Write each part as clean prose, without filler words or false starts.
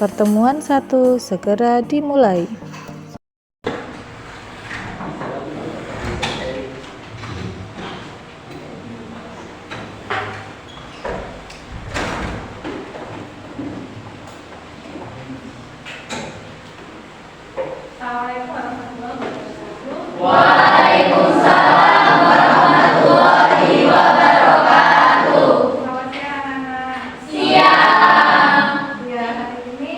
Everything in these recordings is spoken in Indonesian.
Pertemuan 1 segera dimulai. Waalaikumsalam warahmatullahi wabarakatuh. Selamat siang anak-anak. Siang. Ya, hari ini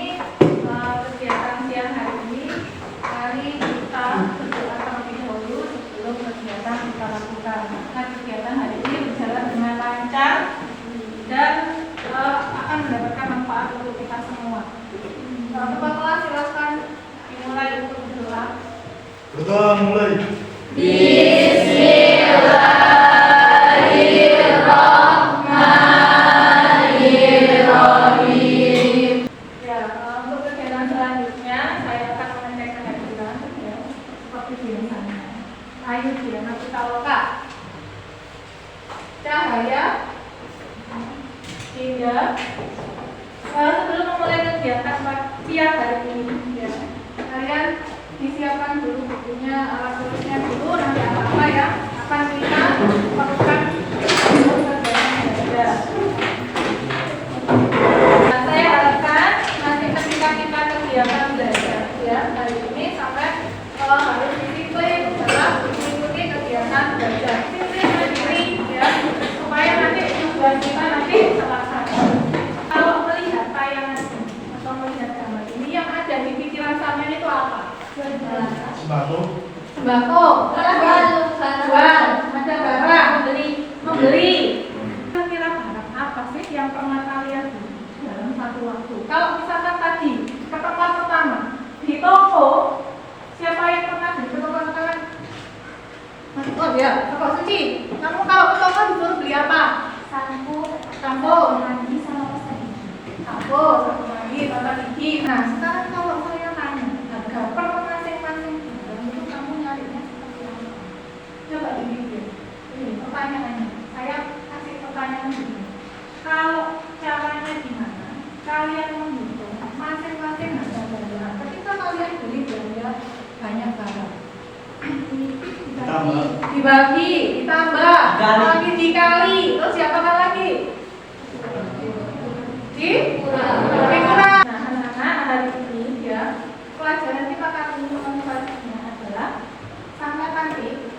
kegiatan siang hari ini, mari kita berdoa terlebih dahulu sebelum kegiatan kita lakukan. Nah, kegiatan hari ini berjalan dengan lancar dan akan mendapatkan manfaat untuk kita semua. Ketua kelas silakan dimulai untuk berdoa. Berdoa mulai. Bismillahirrahmanirrahim. Ya, untuk kegiatan selanjutnya saya akan membacakan hadiran ya, seperti biasanya. Ayo Diana Pitaloka. Cahaya. Indah. Sebelum memulai kegiatan siang hari ini, ya, kalian disiapkan dulu bukunya, alat tulisnya dulu, nanti apa ya akan kita lakukan untuk kegiatan belajar. Nah, saya harapkan nanti ketika kita kegiatan belajar ya hari ini sampai harus disiplin dalam mengikuti kegiatan belajar. Disiplin sendiri ya supaya nanti tujuan kita nanti terlaksana. Kalau melihat tayangan atau melihat gambar ini yang ada di pikiran sampean itu apa? Sembako. Sembako, jual, ada barang, membeli. Kira-kira barang apa sih yang pernah kalian beli dalam satu waktu? Kalau misalkan tadi pertemuan pertama di toko, siapa yang pernah beli ke toko tangan? Oh ya, toko suci. Kamu kalau ke toko disuruh beli apa? Sampo, mandi sama pasta gigi. Sampo, satu mandi, pasta gigi. Nah, sekarang kalau saya tanya harga per masing-masing barang itu kamu nyarinya seperti apa? Coba dipikir. Ini pertanyaannya. Saya kasih pertanyaan begini. Kalau caranya gimana? Kalian menghitung masing-masing harga barang. Ketika kalian beli belanja banyak barang, dibagi, ditambah, lagi dikali, terus siapakan lagi? Kurang. Nah, anak-anak hari ini ya pelajaran kita kali ini manfaatnya adalah sampai nanti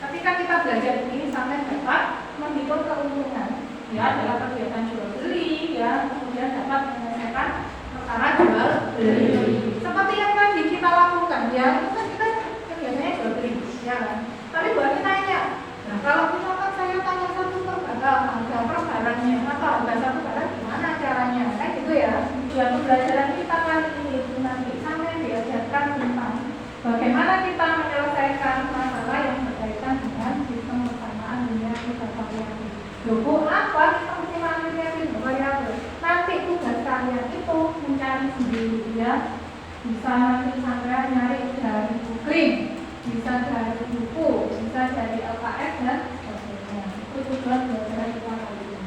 ketika kita belajar ini sampai dapat menghitung keuntungan ya dalam kegiatan jual beli ya, kemudian dapat menyelesaikan perkara jual beli seperti yang tadi kita lakukan ya, itu kan kita kegiatannya jual beli ya kan. Tapi buat kita ya, nah kalau misalkan saya tanya satu per barang, harga per barangnya atau harga satu barang gimana caranya kan gitu ya. Tujuan pembelajaran kita kali ini itu nanti sampai diajarkan tentang bagaimana kita menyelesaikan masalah yang berkaitan dengan sistem persamaan linear variabel. Loh, apa sistem persamaan linear variabel? Nanti tugas kalian itu mencari sendiri ya. Bisa nanti sampai nyari dari Googling, bisa dari buku, bisa dari LKS dan sebagainya. Itu tujuan pembelajaran kita kali ini.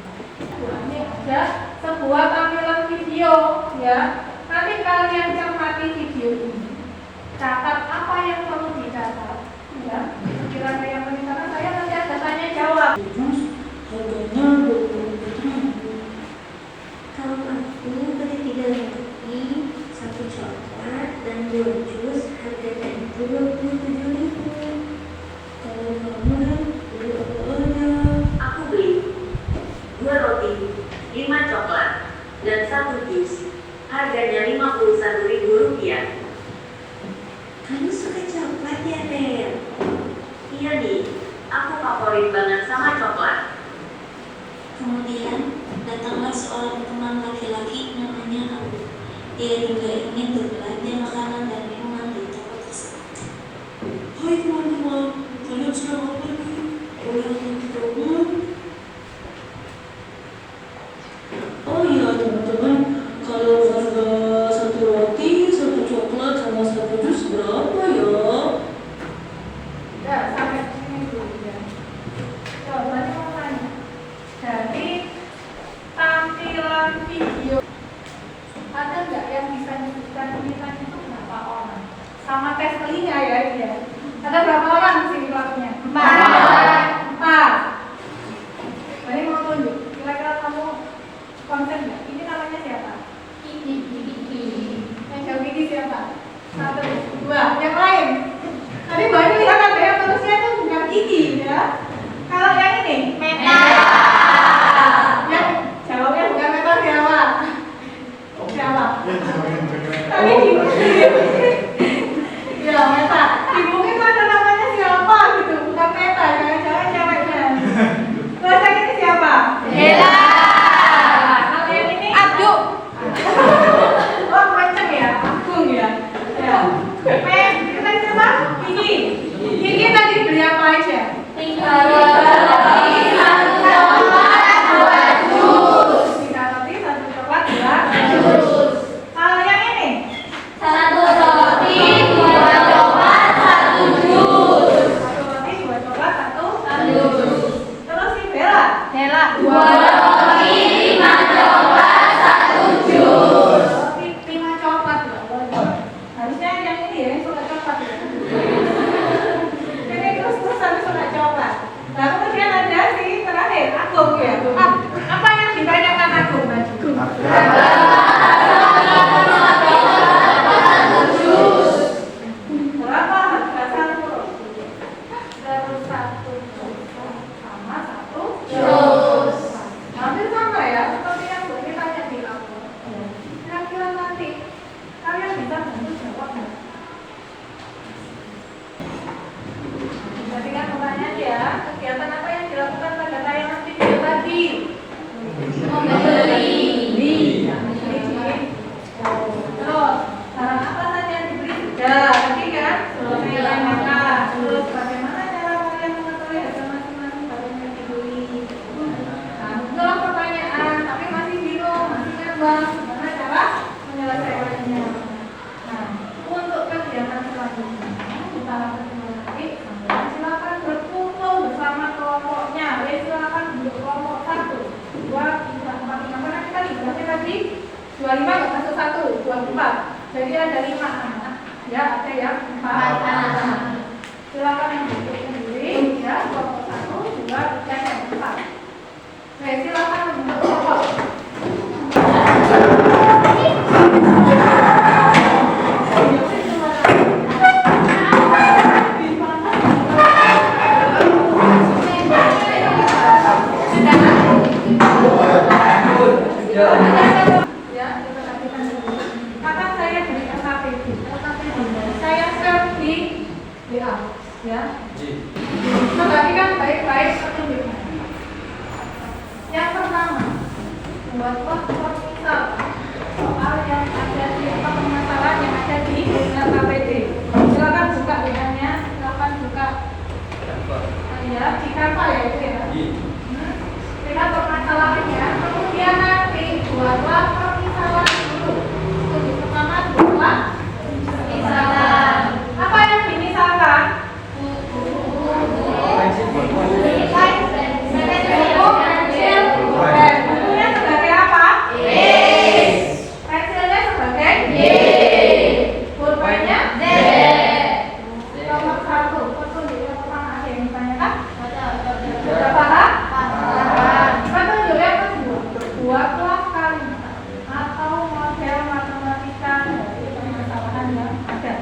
Ini ada sebuah tampilan video ya. Nanti kalian cermati video ini. Catat apa yang perlu dicatat ya. Sekiranya yang meninggalkan saya nanti ada tanya jawab. Harganya 20.000. Kalau aku beli 3 roti, 1 coklat dan 2 jus, harganya itu 27.000. Kalau kamu beli apa-apa? Aku beli 2 roti, 5 coklat, dan 1 jus. Harganya Rp51.000. Kamu suka coklat ya, Bel? Iya nih, aku favorit banget sama coklat. Kemudian datanglah seorang teman laki-laki namanya Abu. Dia juga ingin berbelanja makanan dan minuman di toko tersebut. Hai teman-teman, kalian sedang apa nih? Boleh minum? Oh iya teman-teman, kalau harga 1 roti, 1 coklat sama 1 jus berapa ya? Ya, sampai sini dulu ya. Jawabannya mau tanya. Dari tampilan video ada nggak yang bisa ya ini ya. Ada berapa orang di sini kelasnya? 4. Ini mau tunjuk. Kira-kira kamu konsen nggak? Ini namanya siapa? Kiki. Yang jauh Kiki siapa? 1, 2. Yang lain? Tadi banyak lihat ada yang terusnya itu bukan Kiki ya. Kalau yang ini? Meta. Yang jawabnya bukan Meta siapa? Siapa? Tadi di ya Meta. Di buku itu ada namanya siapa gitu, bukan Meta, jangan-jangan ceweknya. Terus yang ini siapa? Bella. Kalau yang ini Abdu. Oh macam ya, Agung ya. Ya. Itu tadi siapa? Kiki. Kiki tadi beli apa aja? 3 roti, 1 coklat, 2 jus. 3 roti, 1 coklat, 2 jus. Kalau yang ini? 1 roti, 2 coklat, 1 jus. 1 roti, 2 coklat, 1 jus. Terus si Bella? 2 roti, 5 coklat, 1 jus. Roti 5 coklat ya. Harusnya yang ini ya, yang suka coklat ya. Ini terus-terusan suka coklat. Nah kemudian ada si terakhir, Agung ya. Apa yang ditanyakan Agung? Berapa harga 1 roti? Terus 1 jus sama 1 jus. Hampir sama ya, seperti yang Boni tanya di awal. Kira-kira nanti kalian bisa bantu jawab nggak? Jadi kan pertanyaan ya, kegiatan apa yang dilakukan pada tayangan video tadi? Membeli. Terus, barang apa saja yang dibeli juga? Tadi kan, selesai tanyakan. Terus, bagaimana cara kalian mengetahui harga masing-masing barang yang dibeli? Nah, itulah pertanyaan, tapi masih bingung, masih ngambang. Gimana cara menyelesaikannya? Nah, untuk kegiatan selanjutnya, kita lakukan nanti. Silakan berkumpul bersama kelompoknya. Silakan duduk kelompok 1, 2, 3, 4, 5. Karena kita diberasnya tadi 25 nggak masuk 1, 24. Jadi ada 5 anak. Ya, ada yang 4 anak. Silakan yang duduk sendiri. Ya, kelompok 1, 2, 3, dan 4. Oke, silakan membentuk kelompok. Akan saya beri LKPD. Saya share di WA, ya. Perhatikan baik-baik petunjuknya. Yang pertama, buatlah misal soal yang ada di permasalahan yang ada di LKPD. Silakan buka WA-nya, silakan buka. Ya, di Canva ya itu ya. Lihat permasalahannya, kemudian nanti buatlah permisalan dulu. Studi pertama buatlah permisalan. Apa yang dimisalkan? Bukunya sebagai apa? Pensilnya sebagai pulpennya nomor 1. Petunjuk yang pertama ada yang ditanyakan? Sudah paham? Petunjuk yang kedua, buatlah kalimat atau model matematika dari permasalahan yang ada.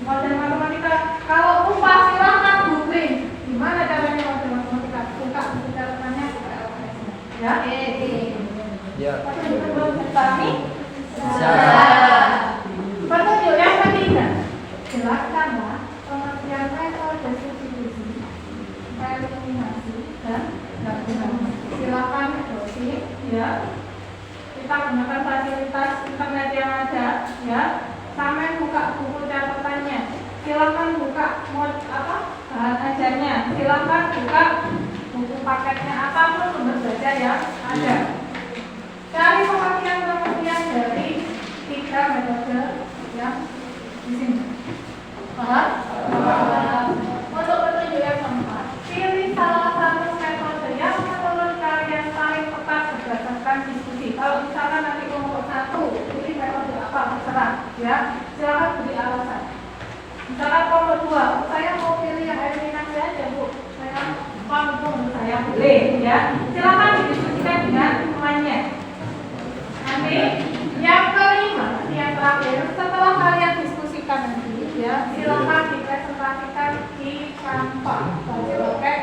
Model matematika, kalau lupa silahkan googling. Gimana caranya model matematika? Buka buku catatannya, buka LKS-nya. Ya? Ya. Petunjuk kedua bisa dipahami? Bisa. Petunjuk yang ketiga, jelaskanlah pengertian metode substitusi, eliminasi, dan gabungan. Silakan browsing, ya. Kita gunakan fasilitas internet yang ada, ya. Sampai buka buku catatannya. Silakan buka bahan ajarnya. Silakan buka buku paketnya, apapun sumber belajar yang ada. Cari pengertian dari 3 metode yang di sini. Paham? Untuk petunjuk yang keempat, pilih salah satu metode yang menurut kalian paling tepat berdasarkan diskusi. Kalau misalkan nanti kelompok 1, pilih metode apa, terserah. Ya, silakan beri alasan. Misalkan kelompok 2, saya mau pilih yang eliminasi aja Bu. Saya kelompok saya boleh ya. Silakan didiskusikan dengan temannya. Nanti yang kelima, yang terakhir, setelah kalian diskusikan nanti ya, silakan dipresentasikan di kantor. Oke.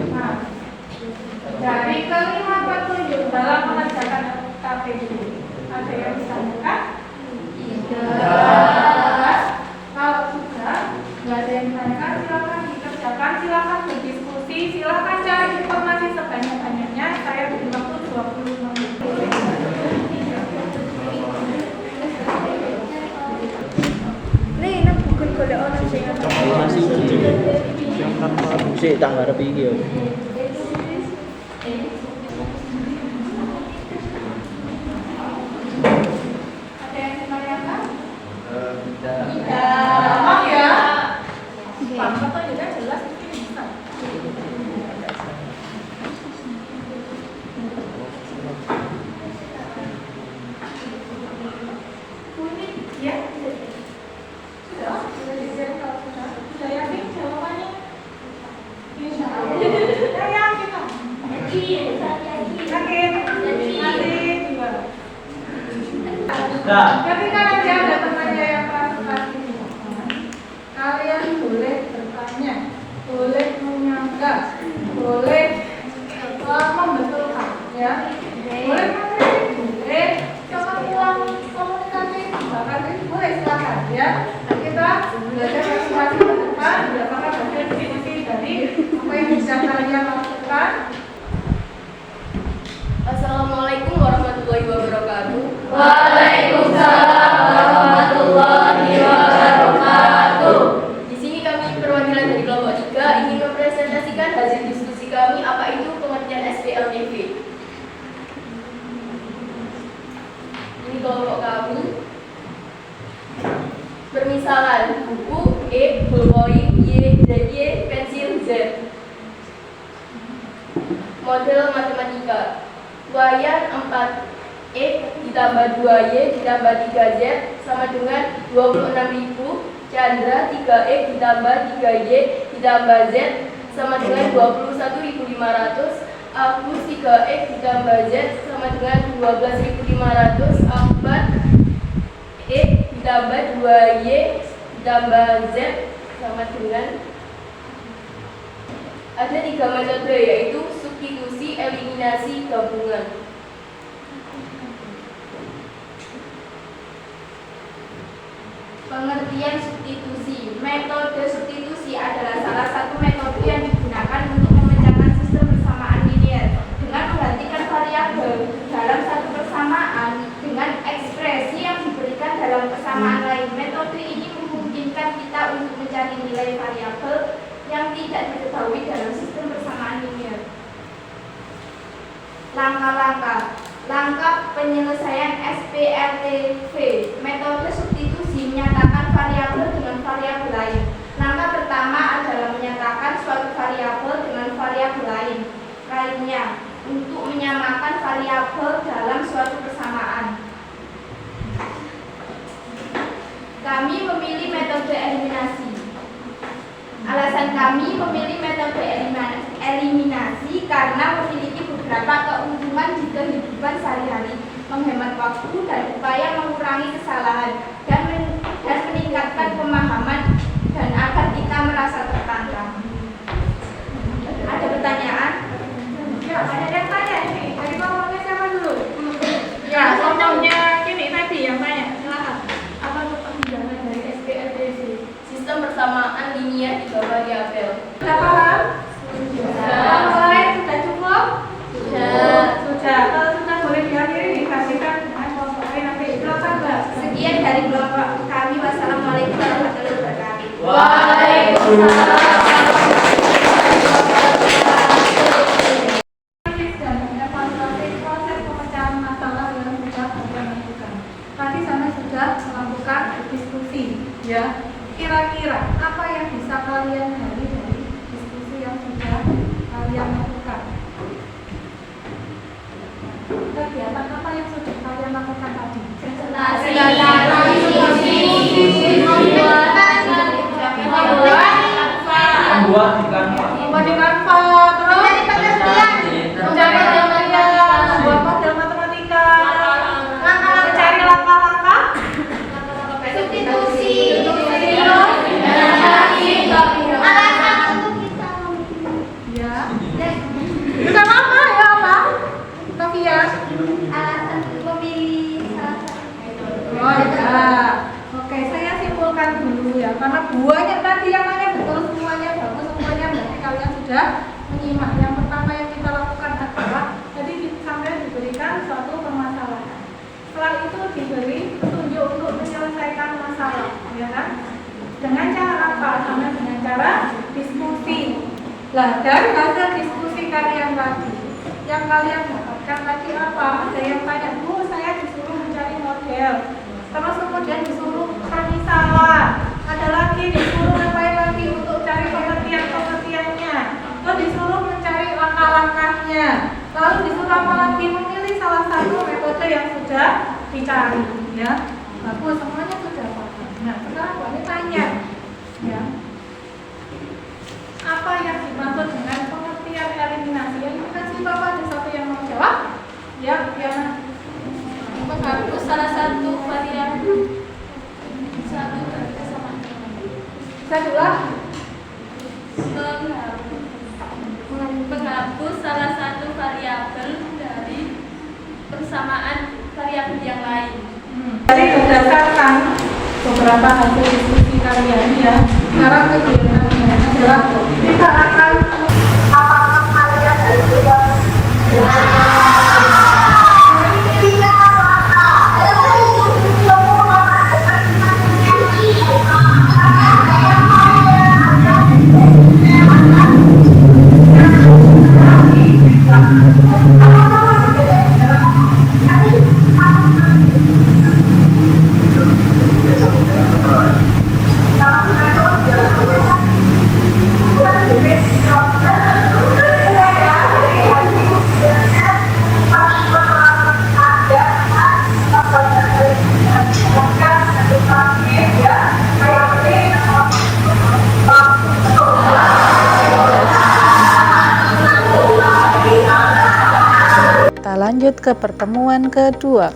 Nah, dari kelima petunjuk dalam mengerjakan KPU, ada yang bisa buka? Tidak. Kalau sudah, nggak ada yang ditanyakan, silakan dikerjakan, silakan berdiskusi, silakan cari informasi sebanyak-banyaknya. Saya beri waktu 25 menit. Bukan kode orang sih. Sik tak ngarep iki yo. Ada yang ditanyakan? Tidak. Gampang ya? Pak, foto juga jelas ini bisa. Unik ya? Sudah disiapkan kalau sudah. Sudah yakin jawabannya? Insya Allah. Saya yakin kok. Yakin. Nanti dua. Ketika nanti ada temannya yang presentasi, kalian boleh bertanya, boleh menyanggah, boleh membetulkan, ya. Boleh mengkritik, boleh coba ulang komunikasi, bahkan boleh silakan, ya. Nah, kita belajar masing-masing ke depan, apakah bagian diskusi dari apa yang bisa kalian lakukan. Assalamualaikum warahmatullahi wabarakatuh. Waalaikumsalam warahmatullahi wabarakatuh. Di sini kami perwakilan dari kelompok 3 ingin mempresentasikan hasil diskusi kami apa itu pengertian SPLTV. Ini kelompok kami. Permisalan buku E, ballpoint Y, ZY, pensil Z. Model matematika. Wayar 4E ditambah 2Y ditambah 3Z sama dengan 26.000. Chandra 3X ditambah 3Y ditambah Z sama dengan 21.500. Agus 3X ditambah Z sama dengan 12.500. Akbar X ditambah 2Y ditambah Z sama dengan. Ada 3 metode, yaitu substitusi, eliminasi, gabungan. Pengertian substitusi. Metode substitusi adalah salah satu metode yang digunakan untuk memecahkan sistem persamaan linear dengan menggantikan variabel dalam satu persamaan dengan ekspresi yang diberikan dalam persamaan lain. Metode ini memungkinkan kita untuk mencari nilai variabel yang tidak diketahui dalam sistem persamaan linear. Langkah-langkah. Langkah penyelesaian SPLTV. Metode substitusi menyatakan variabel dengan variabel lain. Langkah pertama adalah menyatakan suatu variabel dengan variabel lainnya untuk menyamakan variabel dalam suatu persamaan. Kami memilih metode eliminasi. Alasan kami memilih metode eliminasi karena memiliki beberapa keuntungan di kehidupan sehari-hari, menghemat waktu dan upaya mengurangi kesalahan dan meningkatkan pemahaman dan agar kita merasa tertantang. Ada pertanyaan? Ya, ada yang tanya ini. Tadi ngomongnya siapa dulu? Ya, ngomongnya ini tadi yang tanya. Silakan. Apa itu penjelasan dari SPLTV? Sistem persamaan linear 3 variabel. Sudah paham? Yang lain sudah cukup? Sudah. Kalau sudah boleh dihadiri dikasihkan dengan kelompok lain nanti. Silakan Mbak. Sekian dari kelompok Membuat di Canva. Membuat di Canva, terus mencari pengertian, membuat model matematika, mencari langkah-langkah Substitusi. alasan untuk kita ya. Bukan apa ya apa? Novia. Alasan memilih salah satu. Oh ya. Oke, saya simpulkan dulu ya. Karena buahnya tadi yang nanya betul semuanya, bagus semuanya, berarti kalian sudah menyimak. Yang pertama yang kita lakukan adalah tadi sampai diberikan suatu permasalahan. Setelah itu diberi petunjuk untuk menyelesaikan masalah, ya kan? Dengan cara apa? Sama dengan cara diskusi. Lah, dari hasil diskusi kalian tadi, yang kalian dapatkan tadi apa? Ada yang tanya, Bu, saya disuruh mencari model. Terus kemudian disuruh cari salah. Ada lagi disuruh ngapain lagi untuk cari pengertian-pengertiannya. Terus disuruh mencari langkah-langkahnya. Lalu disuruh apa lagi? Memilih salah satu metode yang sudah dicari, ya. Bagus, semuanya sudah paham. Nah, sekarang boleh tanya, ya. Apa yang dimaksud dengan pengertian eliminasi? Eliminasi Bapak ada satu yang mau jawab? Ya, Piana. Menghapus salah satu variabel satu dari kesamaan. Saya ulang. Menghapus salah satu variabel dari persamaan variabel yang lain. Jadi berdasarkan beberapa hasil diskusi kalian ya, sekarang kegiatannya adalah kita akan apakah kalian Kita lanjut ke pertemuan kedua.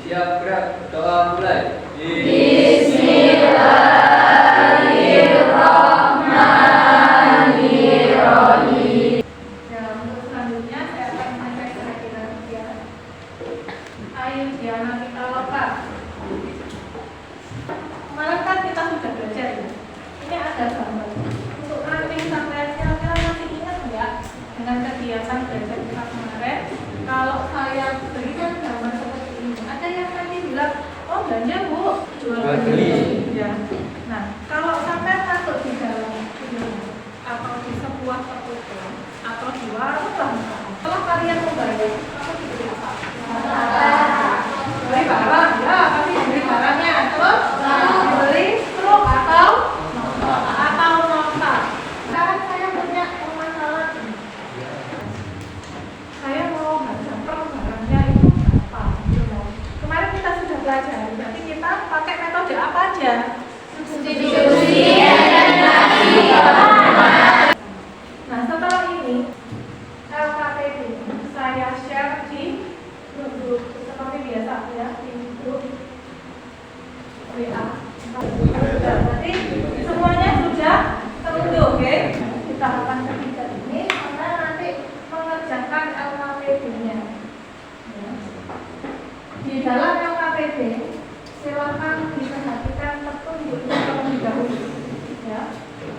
Siap, gerak, doa mulai. Ya, untuk selanjutnya saya akan mengajak kira-kira ya. Ayo Diana kita lepas. Kemarin kan kita sudah belajar ya. Ini ada gambar. Untuk nanti sampai kira-kira masih ingat nggak dengan kegiatan belajar kita kemarin? Kalau saya berikan gambar seperti ini, ada yang tadi bilang, oh belanja Bu, jual beli. Ya. Nah, kalau sampai masuk di dalam atau di sebuah toko atau di warung lah, kalau kalian membayar, apa dibeli apa? Beli barang, ya pasti beli barangnya. Terus beli truk atau nota. Sekarang saya punya permasalahan. Saya mau baca per barangnya itu berapa? Gitu. Kemarin kita sudah belajar, berarti kita pakai metode apa aja? Substitusi. Nah, setelah ini LKPD saya share di grup seperti biasa ya, di grup WA. Berarti semuanya sudah terunduh, oke? Di tahapan ketiga ini karena nanti mengerjakan LKPD-nya. Ya. Di dalam LKPD silakan diperhatikan petunjuknya terlebih dahulu. Ya,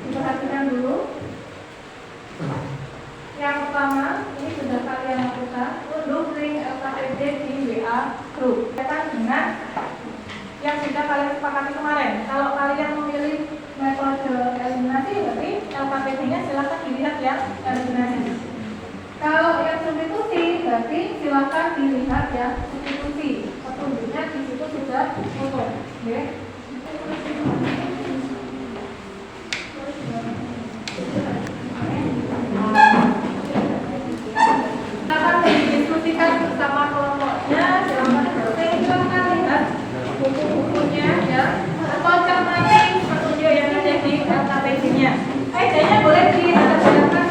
diperhatikan dulu. Yang pertama, ini sudah kalian lakukan, unduh link LKPD di WA group. Kaitan dengan yang sudah kalian sepakati kemarin. Kalau kalian memilih metode eliminasi, berarti LKPD silakan dilihat ya substitusi. Petunjuknya di situ sudah foto. Oke. Silakan didiskusikan bersama kelompoknya. Silakan lihat buku-bukunya ya. Atau catatan petunjuk yang ada di database-nya. Kayaknya boleh ditanda-tandakan.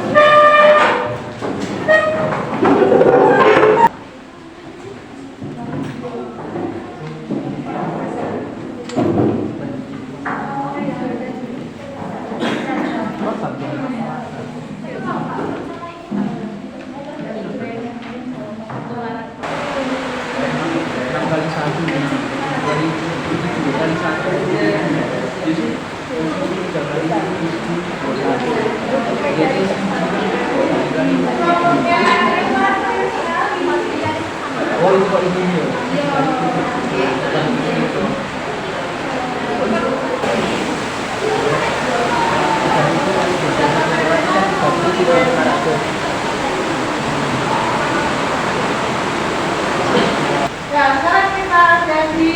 Ya, sekarang kita ada di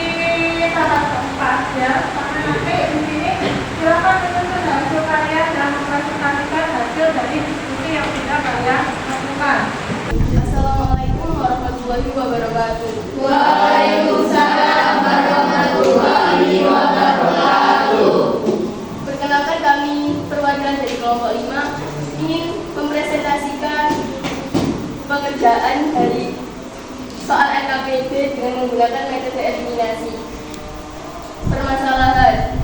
tahap keempat ya. Sampai nanti di sini silakan menyusun hasil karya dan mempresentasikan hasil dari diskusi yang sudah kalian lakukan. Assalamualaikum warahmatullahi wabarakatuh. Waalaikumsalam warahmatullahi wabarakatuh. Perkenalkan, kami perwakilan dari kelompok 5 ingin mempresentasikan pengerjaan dari soal NKPD dengan menggunakan metode eliminasi. Permasalahan.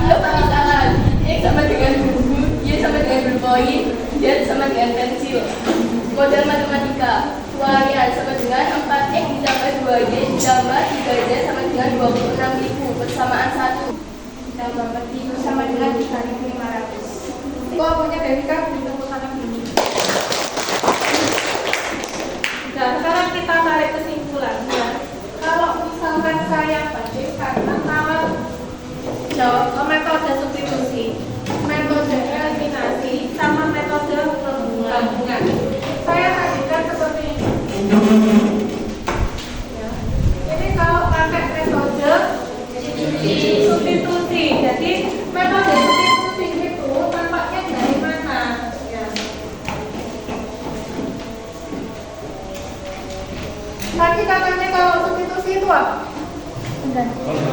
Permasalahan. X sama dengan buku, Y sama dengan berpoin, Z sama dengan pensil. Model matematika. Uangnya sama dengan 4X ditambah 2Y ditambah 3Z sama dengan 26.000. Persamaan 1 ditambah 4 sama dengan 3.500. Gua punya Devika ditepuk tangan dulu. Nah, sekarang kita tarik kesimpulan ya. Kalau misalkan saya bandingkan antara metode substitusi, metode eliminasi, sama metode gabungan, saya bandingkan seperti ini. Ya. Ini kalau pakai metode substitusi, jadi metode substitusi itu tampaknya dari mana? Ya. Tadi katanya kalau substitusi itu apa?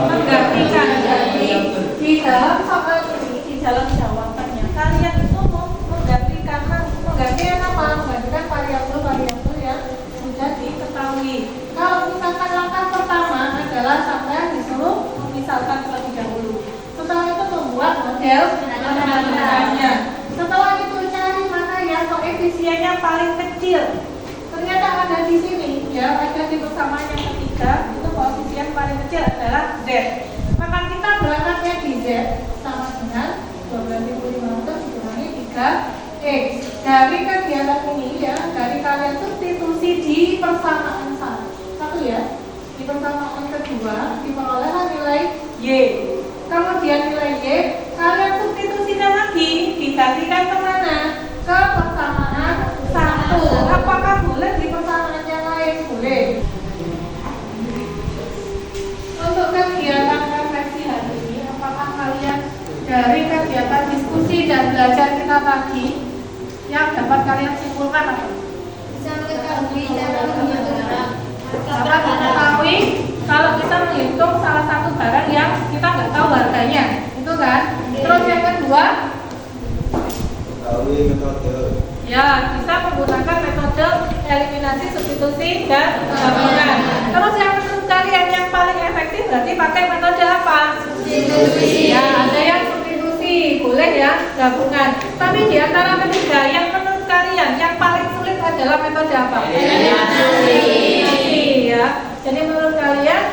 Menggantikan. Jadi di dalam soal ini, di dalam jawabannya kalian itu menggantikan apa? Menggantikan variabel yang sudah diketahui. Kalau misalkan langkah pertama adalah sampai disuruh memisahkan terlebih dahulu. Setelah itu membuat model matematikanya. Setelah itu cari mana yang koefisiennya paling kecil. Ternyata ada di sini, ya, ada di persamaan yang ketiga, itu koefisien paling kecil adalah Z. Maka kita berangkatnya di Z sama dengan 12.500 dikurangi 3X. Dari kegiatan ini ya, dari kalian substitusi di persamaan satu ya, di persamaan kedua diperolehlah nilai Y. Kemudian nilai Y, kalian substitusikan lagi, digantikan kemana? Ke persamaan 1. Apakah boleh di persamaan yang lain? Boleh. Untuk kegiatan refleksi hari ini, apakah kalian dari kegiatan diskusi dan belajar kita tadi yang dapat kalian simpulkan apa? Bisa mengetahui cara menghitung barang. Dapat mengetahui kalau kita menghitung salah satu barang yang kita nggak tahu harganya, itu kan? Terus yang kedua, Ketahui metode. ya bisa menggunakan metode eliminasi, substitusi, dan gabungan. Terus yang menurut kalian yang paling efektif berarti pakai metode apa? Substitusi. Ya, ada yang substitusi, boleh ya gabungan. Tapi di antara ketiga yang menurut kalian yang paling sulit adalah metode apa? Eliminasi. Ya. Jadi menurut kalian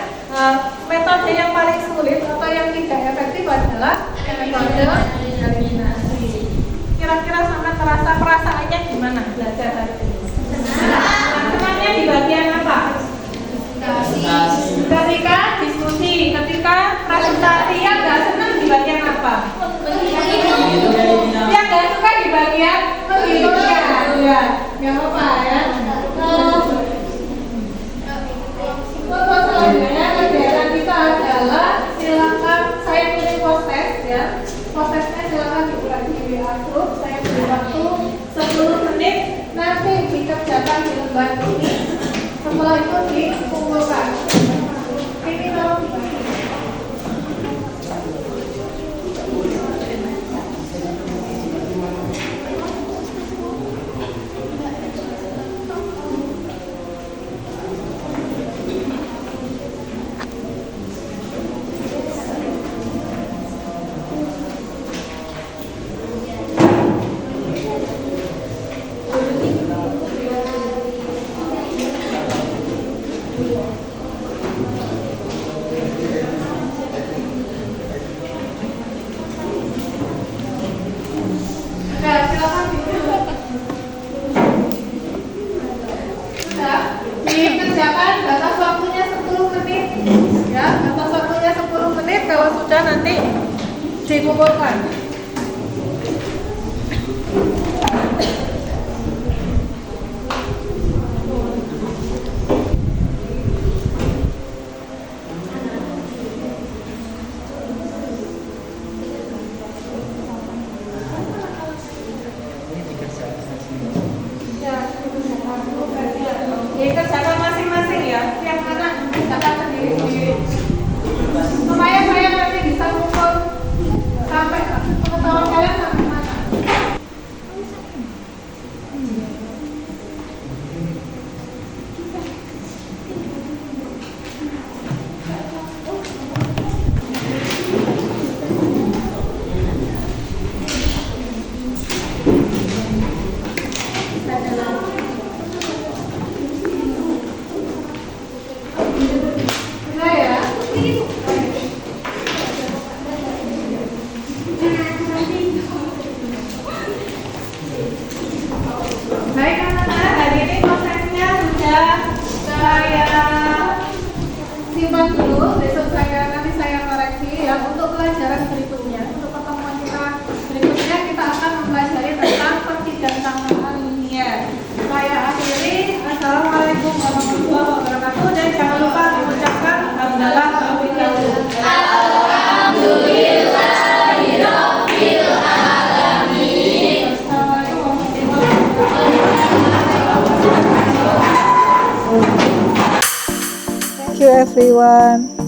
metode yang paling sulit atau yang tidak efektif adalah metode eliminasi. Kira-kira sampai terasa perasaannya gimana belajar hari ini? Senangnya di bagian apa? Ketika diskusi, ketika presentasi. Yang nggak senang di bagian apa? Yang nggak suka di bagian menghitungnya. Ya, nggak apa-apa ya. Setelah itu dikumpulkan. Ini tolong dibagi. Nah, silakan duduk. Sudah dikerjakan batas waktunya 10 menit. Ya, batas waktunya 10 menit. Kalau sudah nanti dikumpulkan. Ya, dikerjakan masing-masing ya. Yang anak kerjakan sendiri-sendiri. Supaya saya nanti bisa ngumpul sampai pengetahuan kalian sampai mana. Sudah ya? Baik anak-anak, hari ini prosesnya sudah saya simpan dulu. Besok nanti saya koreksi ya untuk pelajaran berikutnya. Untuk pertemuan kita berikutnya kita akan mempelajari tentang pertidangan linier. Saya akhiri. Assalamualaikum warahmatullahi wabarakatuh dan jangan lupa mengucapkan hamdalah taufiq. Thank you everyone.